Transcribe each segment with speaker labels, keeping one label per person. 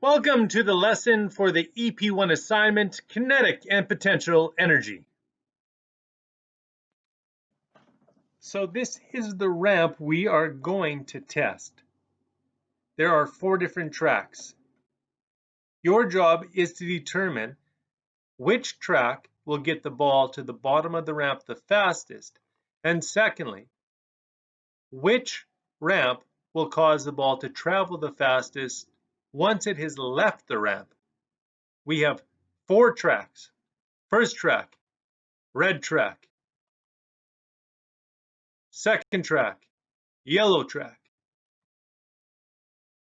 Speaker 1: Welcome to the lesson for the EP1 assignment, Kinetic and Potential Energy. So this is the ramp we are going to test. There are 4 different tracks. Your job is to determine which track will get the ball to the bottom of the ramp the fastest, and secondly, which ramp will cause the ball to travel the fastest once it has left the ramp. We have 4 tracks. First track, red track. Second track, yellow track.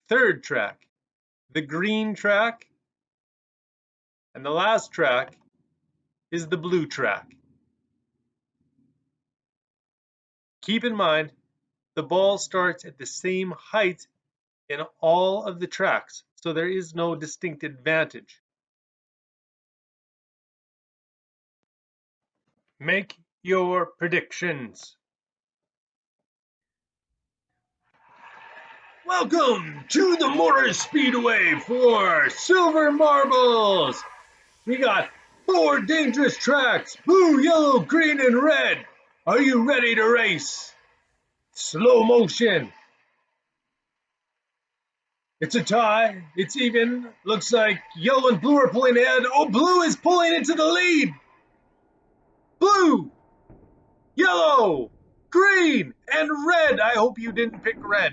Speaker 1: Third track, the green track. And the last track is the blue track. Keep in mind, the ball starts at the same height in all of the tracks, so there is no distinct advantage. Make your predictions. Welcome to the Motor Speedway for Silver Marbles. We got 4 dangerous tracks, blue, yellow, green, and red. Are you ready to race? Slow motion. It's a tie. It's even. Looks like yellow and blue are pulling ahead. Oh, blue is pulling into the lead. Blue, yellow, green, and red. I hope you didn't pick red.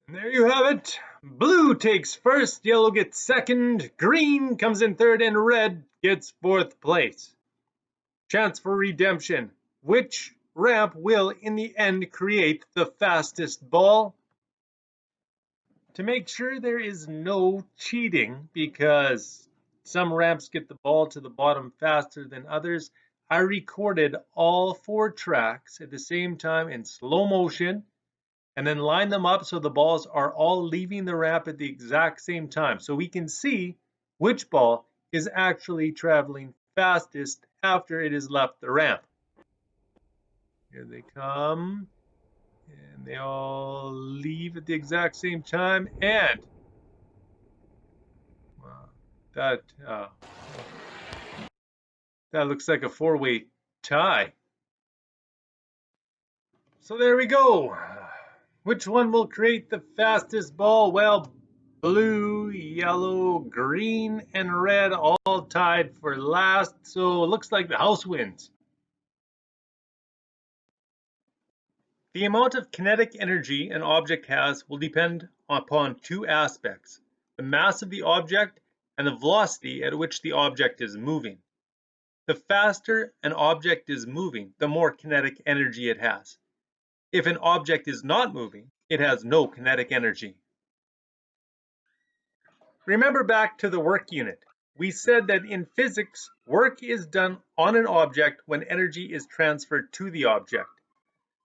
Speaker 1: And there you have it. Blue takes first, yellow gets second, green comes in third, and red gets 4th place. Chance for redemption. Which ramp will, in the end, create the fastest ball? To make sure there is no cheating, because some ramps get the ball to the bottom faster than others, I recorded all 4 tracks at the same time in slow motion, and then line them up so the balls are all leaving the ramp at the exact same time, so we can see which ball is actually traveling fastest after it has left the ramp. Here they come, and they all leave at the exact same time, and that looks like a 4-way tie. So there we go. Which one will create the fastest ball? Well, blue, yellow, green, and red all tied for last, so it looks like the house wins. The amount of kinetic energy an object has will depend upon 2 aspects: the mass of the object and the velocity at which the object is moving. The faster an object is moving, the more kinetic energy it has. If an object is not moving, it has no kinetic energy. Remember back to the work unit. We said that in physics, work is done on an object when energy is transferred to the object.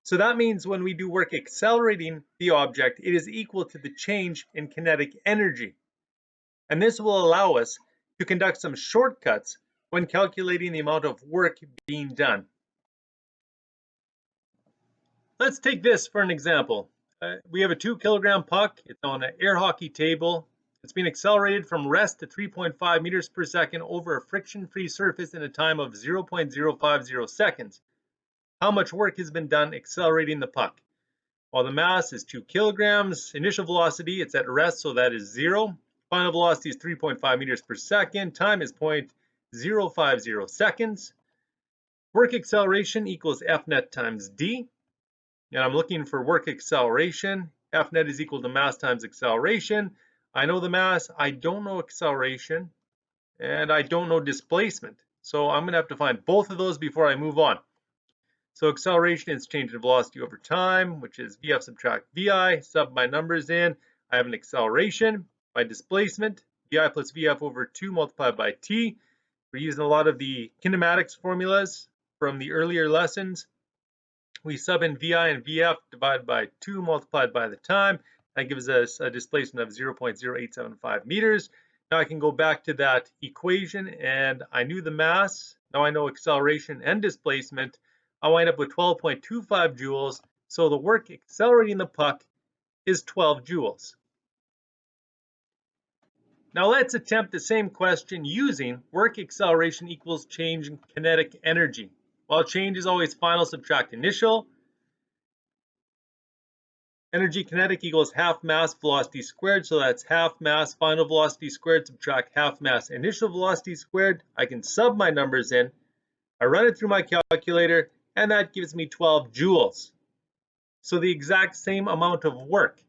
Speaker 1: So that means when we do work accelerating the object, it is equal to the change in kinetic energy. And this will allow us to conduct some shortcuts when calculating the amount of work being done. Let's take this for an example. We have a 2-kilogram puck. It's on an air hockey table. It's been accelerated from rest to 3.5 meters per second over a friction-free surface in a time of 0.050 seconds. How much work has been done accelerating the puck? Well, the mass is 2 kilograms. Initial velocity, it's at rest, so that is 0. Final velocity is 3.5 meters per second. Time is 0.050 seconds. Work acceleration equals F net times D. And I'm looking for work acceleration. F net is equal to mass times acceleration. I know the mass, I don't know acceleration, and I don't know displacement. So I'm going to have to find both of those before I move on. So acceleration is change in velocity over time, which is VF subtract VI. Sub my numbers in. I have an acceleration. My displacement, VI plus VF over 2 multiplied by T. We're using a lot of the kinematics formulas from the earlier lessons. We sub in VI and VF divided by 2 multiplied by the time. That gives us a displacement of 0.0875 meters. Now I can go back to that equation, and I knew the mass. Now I know acceleration and displacement. I wind up with 12.25 joules. So the work accelerating the puck is 12 joules. Now let's attempt the same question using work acceleration equals change in kinetic energy. While change is always final, subtract initial. Energy kinetic equals half mass velocity squared, so that's half mass final velocity squared, subtract half mass initial velocity squared. I can sub my numbers in. I run it through my calculator, and that gives me 12 joules. So the exact same amount of work.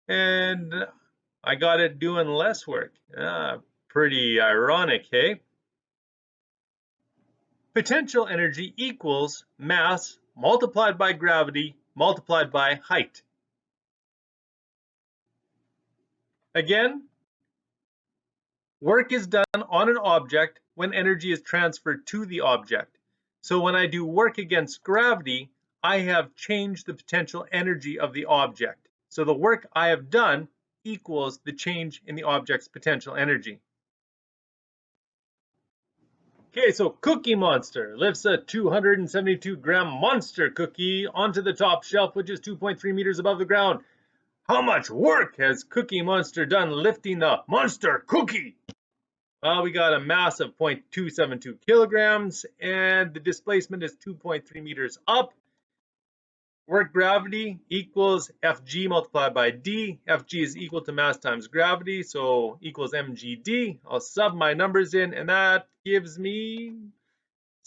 Speaker 1: And I got it doing less work. Pretty ironic, hey? Potential energy equals mass multiplied by gravity multiplied by height. Again, work is done on an object when energy is transferred to the object. So when I do work against gravity, I have changed the potential energy of the object. So the work I have done equals the change in the object's potential energy. Okay, so Cookie Monster lifts a 272-gram monster cookie onto the top shelf, which is 2.3 meters above the ground. How much work has Cookie Monster done lifting the monster cookie? Well, we got a mass of 0.272 kilograms, and the displacement is 2.3 meters up. Work gravity equals Fg multiplied by d. Fg is equal to mass times gravity, so equals mgd. I'll sub my numbers in, and that gives me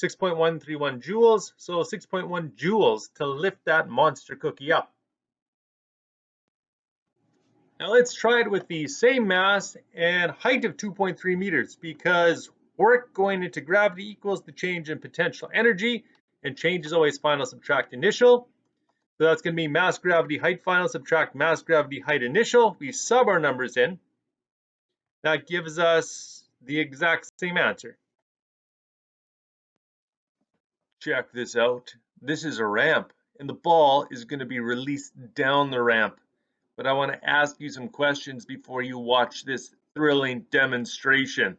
Speaker 1: 6.131 joules. So 6.1 joules to lift that monster cookie up. Now let's try it with the same mass and height of 2.3 meters, because work going into gravity equals the change in potential energy, and change is always final, subtract initial. So that's going to be mass gravity height final, subtract mass gravity height initial. We sub our numbers in. That gives us the exact same answer. Check this out. This is a ramp, and the ball is going to be released down the ramp. But I want to ask you some questions before you watch this thrilling demonstration.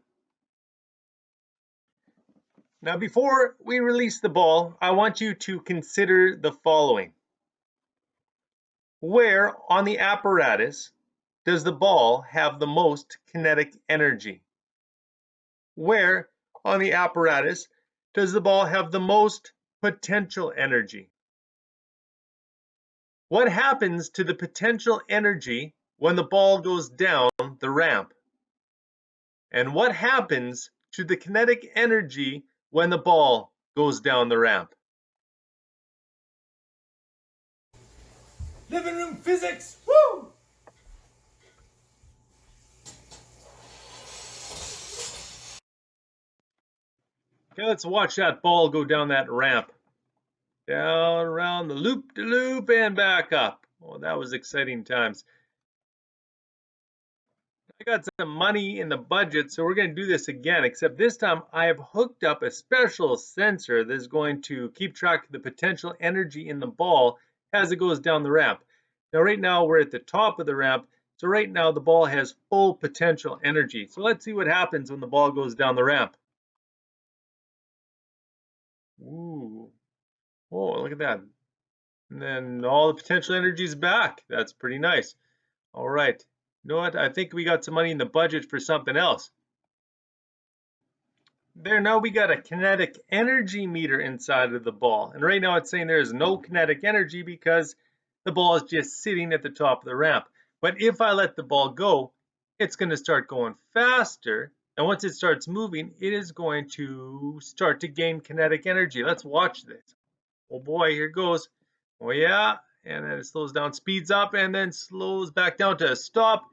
Speaker 1: Now, before we release the ball, I want you to consider the following. Where on the apparatus does the ball have the most kinetic energy? Where on the apparatus does the ball have the most potential energy? What happens to the potential energy when the ball goes down the ramp? And what happens to the kinetic energy when the ball goes down the ramp?
Speaker 2: Living room physics, woo!
Speaker 1: Okay, let's watch that ball go down that ramp. Down around the loop-de-loop and back up. Oh, that was exciting times. I got some money in the budget, so we're going to do this again, except this time I have hooked up a special sensor that is going to keep track of the potential energy in the ball as it goes down the ramp. Now, right now, we're at the top of the ramp, so right now the ball has full potential energy. So let's see what happens when the ball goes down the ramp. Ooh. Oh, look at that. And then all the potential energy is back. That's pretty nice. All right. You know what? I think we got some money in the budget for something else. There, now we got a kinetic energy meter inside of the ball. And right now it's saying there is no kinetic energy because the ball is just sitting at the top of the ramp. But if I let the ball go, it's going to start going faster. And once it starts moving, it is going to start to gain kinetic energy. Let's watch this. Oh boy, here it goes. Oh yeah, and then it slows down, speeds up, and then slows back down to a stop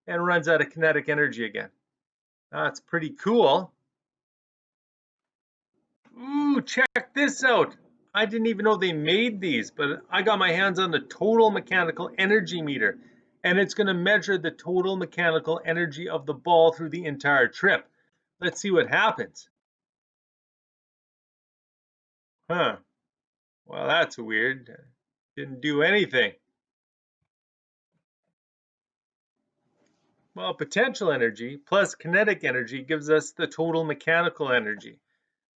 Speaker 1: and runs out of kinetic energy again. That's pretty cool. Ooh, check this out. I didn't even know they made these, but I got my hands on the total mechanical energy meter, and it's going to measure the total mechanical energy of the ball through the entire trip. Let's see what happens. Huh. Well, that's weird. Didn't do anything. Well, potential energy plus kinetic energy gives us the total mechanical energy.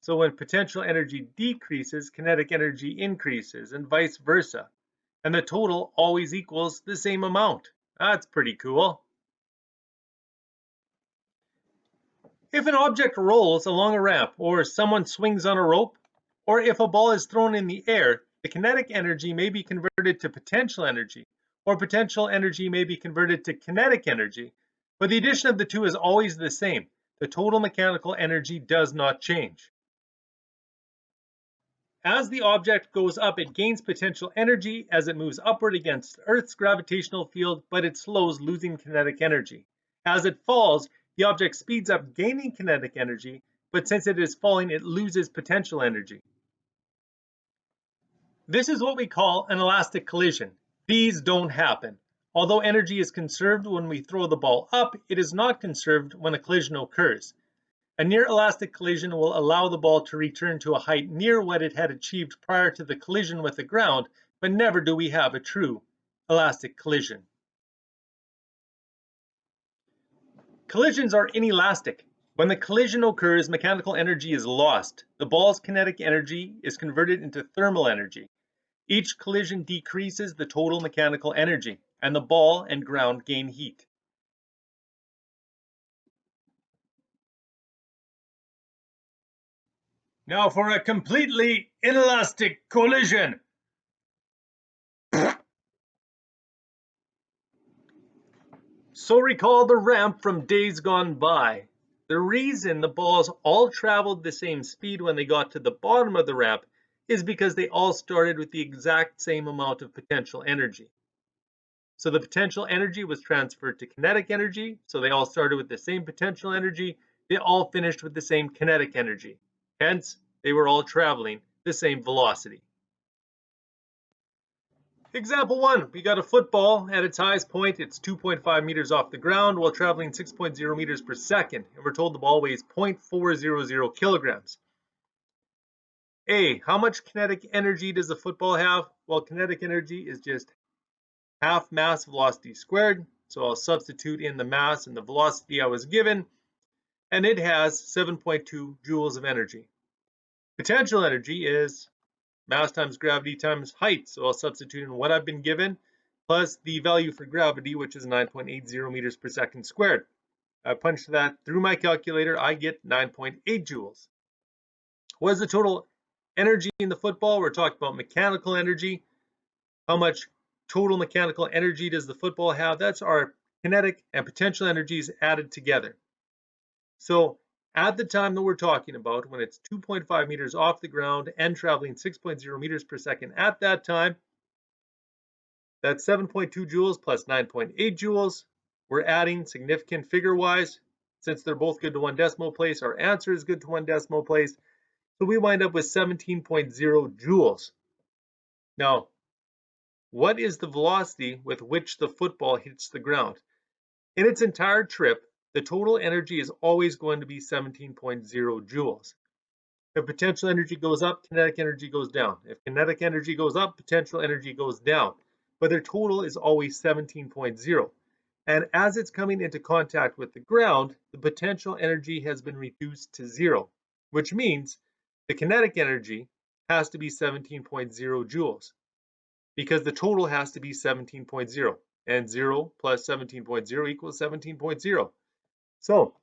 Speaker 1: So when potential energy decreases, kinetic energy increases, and vice versa. and the total always equals the same amount. That's pretty cool. If an object rolls along a ramp, or someone swings on a rope, or if a ball is thrown in the air, the kinetic energy may be converted to potential energy, or potential energy may be converted to kinetic energy, but the addition of the two is always the same. The total mechanical energy does not change. As the object goes up, it gains potential energy as it moves upward against Earth's gravitational field, but it slows, losing kinetic energy. As it falls, the object speeds up, gaining kinetic energy, but since it is falling, it loses potential energy. This is what we call an elastic collision. These don't happen. Although energy is conserved when we throw the ball up, it is not conserved when a collision occurs. A near elastic collision will allow the ball to return to a height near what it had achieved prior to the collision with the ground, but never do we have a true elastic collision. Collisions are inelastic. When the collision occurs, mechanical energy is lost. The ball's kinetic energy is converted into thermal energy. Each collision decreases the total mechanical energy, and the ball and ground gain heat. Now for a completely inelastic collision. So recall the ramp from days gone by. The reason the balls all traveled the same speed when they got to the bottom of the ramp is because they all started with the exact same amount of potential energy. So the potential energy was transferred to kinetic energy, so they all started with the same potential energy, they all finished with the same kinetic energy. Hence, they were all traveling the same velocity. Example 1, we got a football. At its highest point, it's 2.5 meters off the ground while traveling 6.0 meters per second, and we're told the ball weighs 0.400 kilograms. A, how much kinetic energy does the football have? Well, kinetic energy is just half mass velocity squared, so I'll substitute in the mass and the velocity I was given, and it has 7.2 joules of energy. Potential energy is mass times gravity times height, so I'll substitute in what I've been given, plus the value for gravity, which is 9.80 meters per second squared. I punch that through my calculator, I get 9.8 joules. What is the total energy in the football? We're talking about mechanical energy. How much total mechanical energy does the football have? That's our kinetic and potential energies added together. So at the time that we're talking about, when it's 2.5 meters off the ground and traveling 6.0 meters per second at that time, that's 7.2 joules plus 9.8 joules. We're adding significant figure-wise. Since they're both good to one decimal place, our answer is good to one decimal place. So we wind up with 17.0 joules. Now, what is the velocity with which the football hits the ground? In its entire trip, the total energy is always going to be 17.0 joules. If potential energy goes up, kinetic energy goes down. If kinetic energy goes up, potential energy goes down. But their total is always 17.0. And as it's coming into contact with the ground, the potential energy has been reduced to 0, which means the kinetic energy has to be 17.0 joules, because the total has to be 17.0. And 0 plus 17.0 equals 17.0. So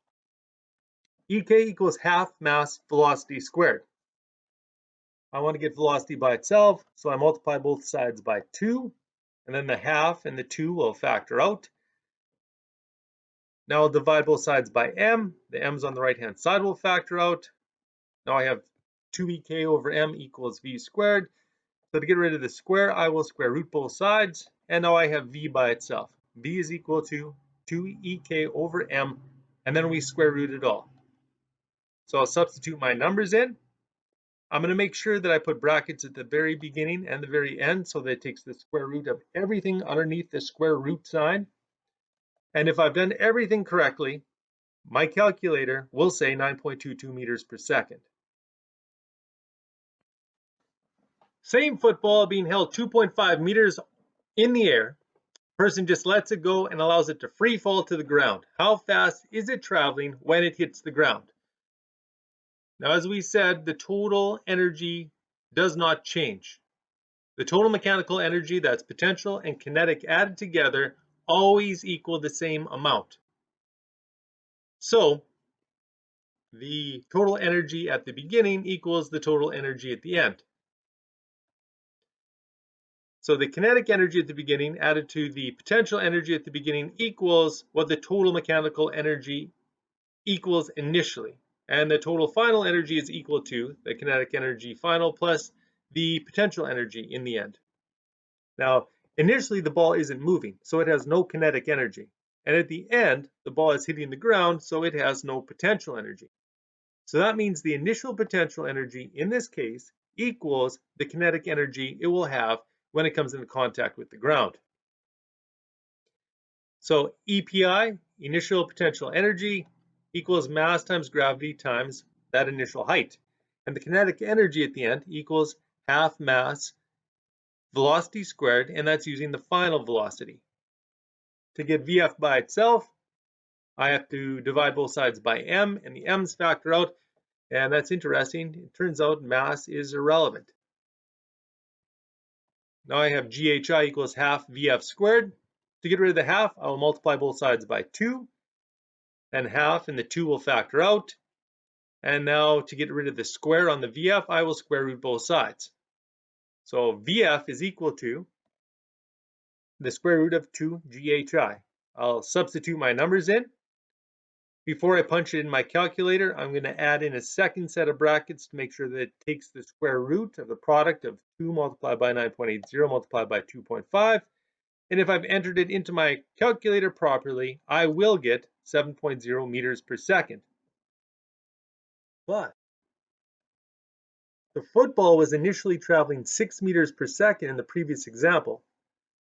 Speaker 1: EK equals half mass velocity squared. I want to get velocity by itself, so I multiply both sides by 2, and then the half and the 2 will factor out. Now I'll divide both sides by m. The m's on the right-hand side will factor out. Now I have 2ek over m equals v squared. So to get rid of the square, I will square root both sides, and now I have v by itself. V is equal to 2ek over m, and then we square root it all. So I'll substitute my numbers in. I'm going to make sure that I put brackets at the very beginning and the very end so that it takes the square root of everything underneath the square root sign. And if I've done everything correctly, my calculator will say 9.22 meters per second. Same football being held 2.5 meters in the air. Person just lets it go and allows it to free fall to the ground. How fast is it traveling when it hits the ground? Now, as we said, the total energy does not change. the total mechanical energy, that's potential and kinetic added together, always equal the same amount. So the total energy at the beginning equals the total energy at the end. So the kinetic energy at the beginning added to the potential energy at the beginning equals what the total mechanical energy equals initially. And the total final energy is equal to the kinetic energy final plus the potential energy in the end. Now, initially the ball isn't moving, so it has no kinetic energy. And at the end, the ball is hitting the ground, so it has no potential energy. So that means the initial potential energy in this case equals the kinetic energy it will have when it comes into contact with the ground. So EPI, initial potential energy, equals mass times gravity times that initial height. And the kinetic energy at the end equals half mass velocity squared, and that's using the final velocity. To get VF by itself, I have to divide both sides by m, and the m's factor out, and that's interesting. It turns out mass is irrelevant. Now I have GHI equals half VF squared. To get rid of the half, I will multiply both sides by 2, and half and the 2 will factor out. And now to get rid of the square on the VF, I will square root both sides. So VF is equal to the square root of 2 GHI. I'll substitute my numbers in. Before I punch it in my calculator, I'm going to add in a second set of brackets to make sure that it takes the square root of the product of 2 multiplied by 9.80 multiplied by 2.5. And if I've entered it into my calculator properly, I will get 7.0 meters per second. But the football was initially traveling 6 meters per second in the previous example.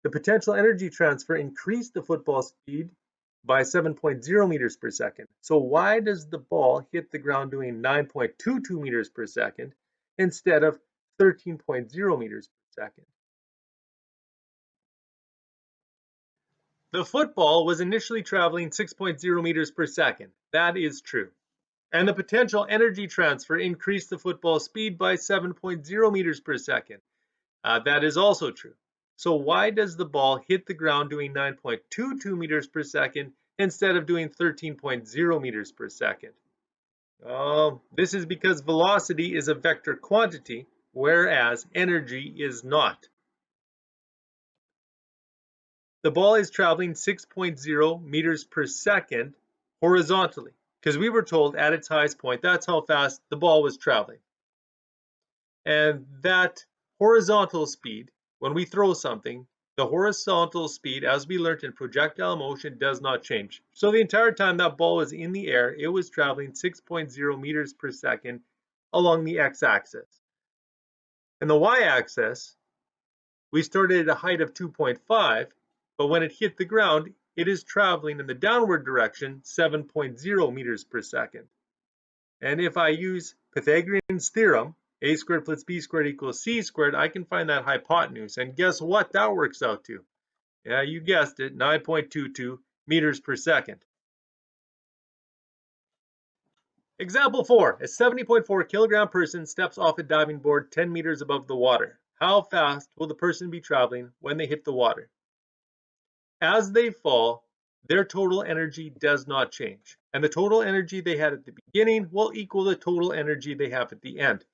Speaker 1: The potential energy transfer increased the football speed by 7.0 meters per second. So why does the ball hit the ground doing 9.22 meters per second instead of 13.0 meters per second? The football was initially traveling 6.0 meters per second. That is true. And the potential energy transfer increased the football speed by 7.0 meters per second. That is also true. So why does the ball hit the ground doing 9.22 meters per second instead of doing 13.0 meters per second? This is because velocity is a vector quantity, whereas energy is not. The ball is traveling 6.0 meters per second horizontally, because we were told at its highest point, that's how fast the ball was traveling. And that horizontal speed, when we throw something, the horizontal speed, as we learned in projectile motion, does not change. So the entire time that ball was in the air, it was traveling 6.0 meters per second along the x-axis. And the y-axis, we started at a height of 2.5, but when it hit the ground, it is traveling in the downward direction 7.0 meters per second. And if I use Pythagorean's theorem, a squared plus b squared equals c squared, I can find that hypotenuse. And guess what that works out to? Yeah, you guessed it, 9.22 meters per second. Example 4. A 70.4 kilogram person steps off a diving board 10 meters above the water. How fast will the person be traveling when they hit the water? As they fall, their total energy does not change. And the total energy they had at the beginning will equal the total energy they have at the end.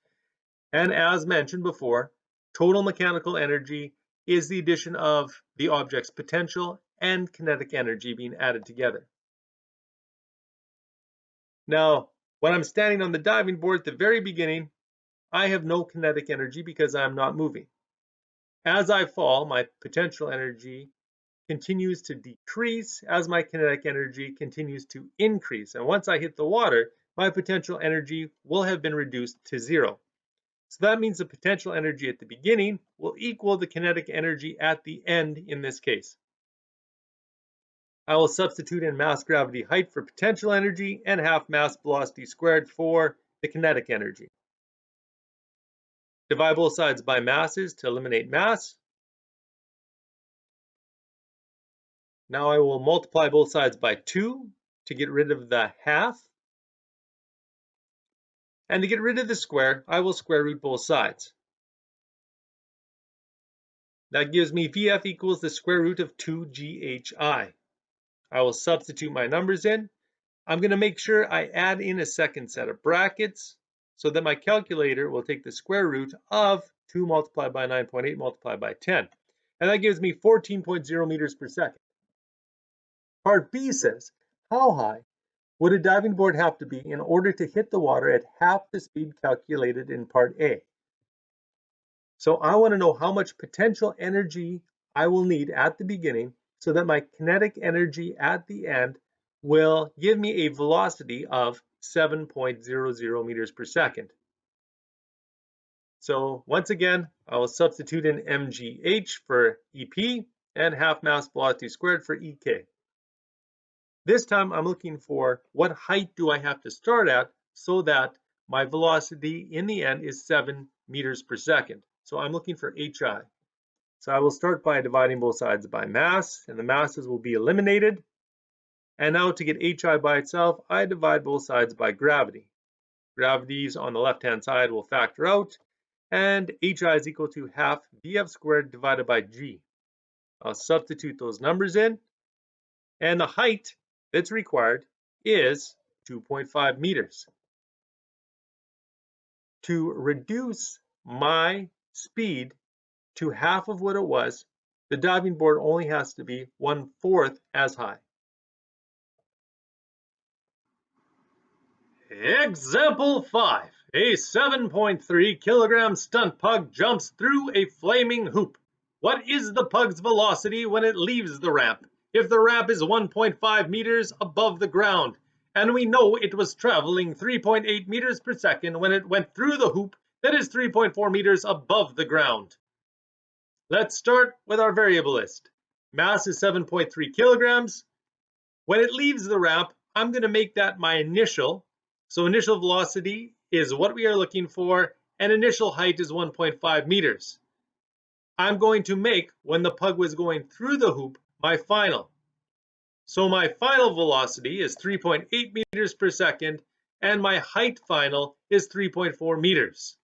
Speaker 1: And as mentioned before, total mechanical energy is the addition of the object's potential and kinetic energy being added together. Now, when I'm standing on the diving board at the very beginning, I have no kinetic energy because I'm not moving. As I fall, my potential energy continues to decrease as my kinetic energy continues to increase. And once I hit the water, my potential energy will have been reduced to 0. So that means the potential energy at the beginning will equal the kinetic energy at the end in this case. I will substitute in mass gravity height for potential energy and half mass velocity squared for the kinetic energy. Divide both sides by masses to eliminate mass. Now I will multiply both sides by 2 to get rid of the half. And to get rid of the square, I will square root both sides. That gives me Vf equals the square root of 2ghi. I will substitute my numbers in. I'm going to make sure I add in a second set of brackets so that my calculator will take the square root of 2 multiplied by 9.8 multiplied by 10. And that gives me 14.0 meters per second. Part B says, how high would a diving board have to be in order to hit the water at half the speed calculated in part A? So I want to know how much potential energy I will need at the beginning so that my kinetic energy at the end will give me a velocity of 7.00 meters per second. So once again, I will substitute in mgh for EP and half mass velocity squared for EK. This time I'm looking for what height do I have to start at so that my velocity in the end is 7 meters per second. So I'm looking for HI. So I will start by dividing both sides by mass, and the masses will be eliminated. And now to get HI by itself, I divide both sides by gravity. Gravities on the left-hand side will factor out, and HI is equal to half Vf squared divided by G. I'll substitute those numbers in, and the height that's required is 2.5 meters. To reduce my speed to half of what it was, the diving board only has to be 1/4 as high. Example 5. A 7.3 kilogram stunt pug jumps through a flaming hoop. What is the pug's velocity when it leaves the ramp? If the ramp is 1.5 meters above the ground, and we know it was traveling 3.8 meters per second when it went through the hoop that is 3.4 meters above the ground. Let's start with our variable list. Mass is 7.3 kilograms. When it leaves the ramp, I'm going to make that my initial. So initial velocity is what we are looking for, and initial height is 1.5 meters. I'm going to make, when the pug was going through the hoop, my final. So my final velocity is 3.8 meters per second, and my height final is 3.4 meters.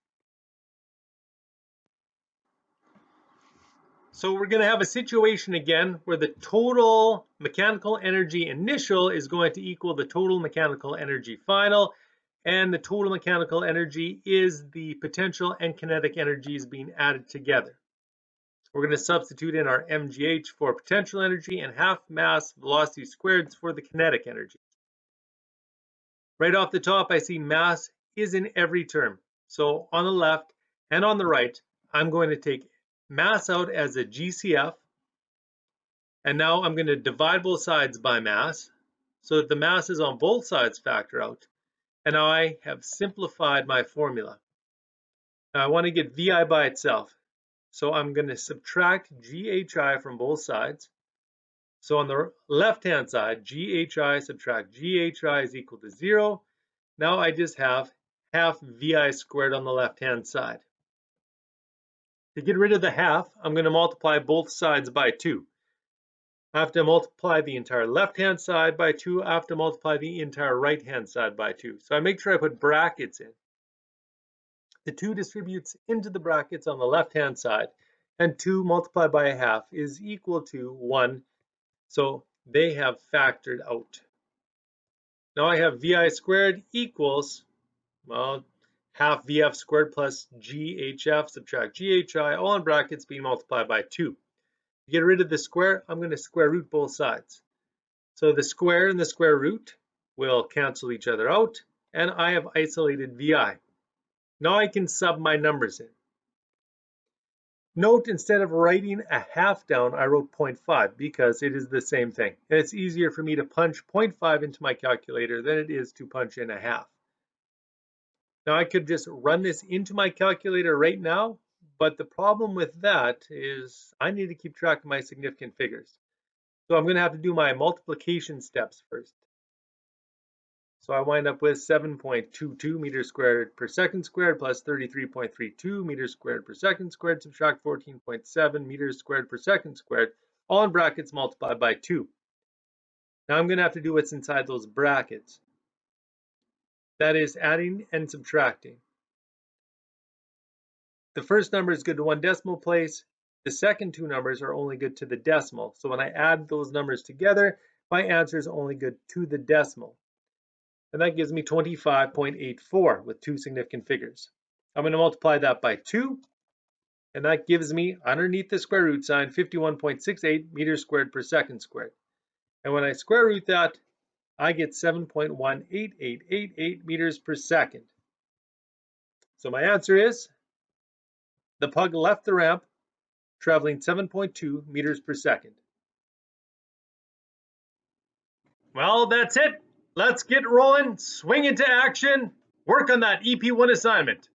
Speaker 1: So we're going to have a situation again where the total mechanical energy initial is going to equal the total mechanical energy final, and the total mechanical energy is the potential and kinetic energies being added together. We're going to substitute in our mgh for potential energy and half mass velocity squared for the kinetic energy. Right off the top, I see mass is in every term. So on the left and on the right, I'm going to take mass out as a GCF, and now I'm going to divide both sides by mass so that the masses on both sides factor out. And now I have simplified my formula. Now I want to get VI by itself. So I'm going to subtract GHI from both sides. So on the left-hand side, GHI subtract GHI is equal to 0. Now I just have half VI squared on the left-hand side. To get rid of the half, I'm going to multiply both sides by 2. I have to multiply the entire left-hand side by 2. I have to multiply the entire right-hand side by 2. So I make sure I put brackets in. The 2 distributes into the brackets on the left-hand side, and 2 multiplied by a half is equal to 1. So they have factored out. Now I have VI squared equals, well, half VF squared plus GHF subtract GHI, all in brackets being multiplied by 2. To get rid of the square, I'm going to square root both sides. So the square and the square root will cancel each other out, and I have isolated VI. Now I can sub my numbers in. Note, instead of writing a half down, I wrote 0.5 because it is the same thing. And it's easier for me to punch 0.5 into my calculator than it is to punch in a half. Now I could just run this into my calculator right now, but the problem with that is I need to keep track of my significant figures. So I'm going to have to do my multiplication steps first. So I wind up with 7.22 meters squared per second squared plus 33.32 meters squared per second squared, subtract 14.7 meters squared per second squared, all in brackets multiplied by 2. Now I'm going to have to do what's inside those brackets. That is adding and subtracting. The first number is good to one decimal place. The second two numbers are only good to the decimal. So when I add those numbers together, my answer is only good to the decimal. And that gives me 25.84 with two significant figures. I'm going to multiply that by 2, and that gives me, underneath the square root sign, 51.68 meters squared per second squared. And when I square root that, I get 7.18888 meters per second. So my answer is, the pug left the ramp traveling 7.2 meters per second. Well, that's it. Let's get rolling, swing into action, work on that EP1 assignment.